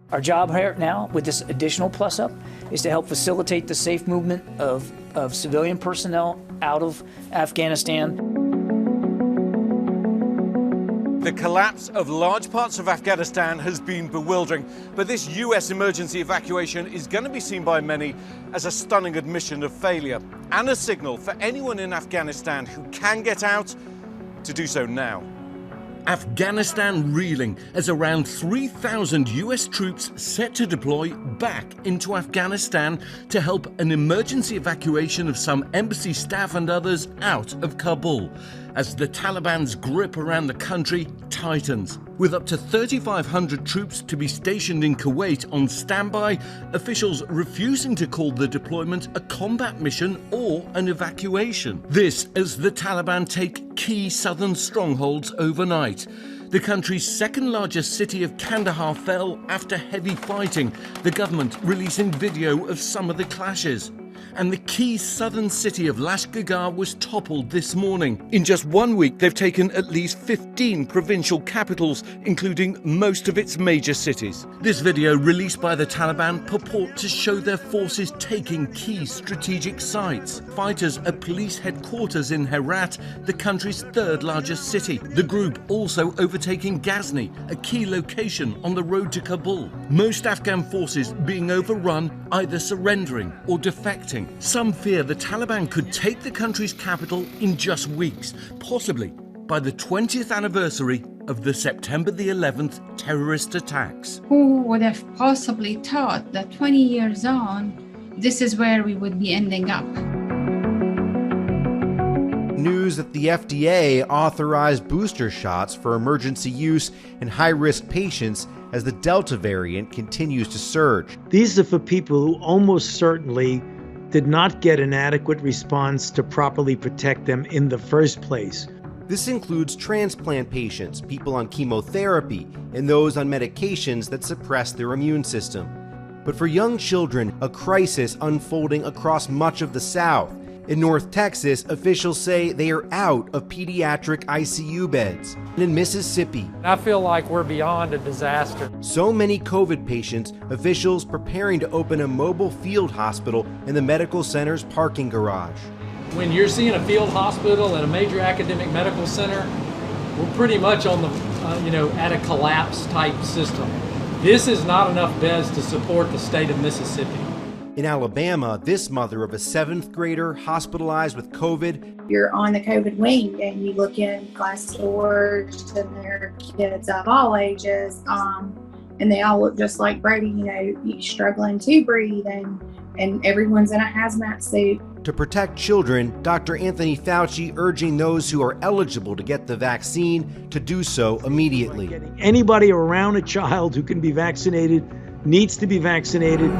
Our job here now with this additional plus up is to help facilitate the safe movement of civilian personnel out of Afghanistan. The collapse of large parts of Afghanistan has been bewildering, but this US emergency evacuation is going to be seen by many as a stunning admission of failure and a signal for anyone in Afghanistan who can get out to do so now. Afghanistan reeling as around 3,000 US troops set to deploy back into Afghanistan to help an emergency evacuation of some embassy staff and others out of Kabul, as the Taliban's grip around the country tightens. With up to 3,500 troops to be stationed in Kuwait on standby, officials refusing to call the deployment a combat mission or an evacuation. This as the Taliban take key southern strongholds overnight. The country's second largest city of Kandahar fell after heavy fighting, the government releasing video of some of the clashes. And the key southern city of Lashkargah was toppled this morning. In just 1 week, they've taken at least 15 provincial capitals, including most of its major cities. This video, released by the Taliban, purports to show their forces taking key strategic sites. Fighters at police headquarters in Herat, the country's third largest city. The group also overtaking Ghazni, a key location on the road to Kabul. Most Afghan forces being overrun, either surrendering or defecting. Some fear the Taliban could take the country's capital in just weeks, possibly by the 20th anniversary of the September the 11th terrorist attacks. Who would have possibly thought that 20 years on, this is where we would be ending up? News that the FDA authorized booster shots for emergency use in high-risk patients as the Delta variant continues to surge. These are for people who almost certainly did not get an adequate response to properly protect them in the first place. This includes transplant patients, people on chemotherapy, and those on medications that suppress their immune system. But for young children, a crisis unfolding across much of the South. In North Texas, officials say they are out of pediatric ICU beds. And in Mississippi, I feel like we're beyond a disaster. So many COVID patients, officials preparing to open a mobile field hospital in the medical center's parking garage. When you're seeing a field hospital and a major academic medical center, we're pretty much on the, at a collapse type system. This is not enough beds to support the state of Mississippi. In Alabama, this mother of a 7th grader hospitalized with COVID. You're on the COVID wing and you look in class doors and there are kids of all ages, and they all look just like Brady, struggling to breathe, and everyone's in a hazmat suit. To protect children, Dr. Anthony Fauci urging those who are eligible to get the vaccine to do so immediately. Anybody around a child who can be vaccinated needs to be vaccinated.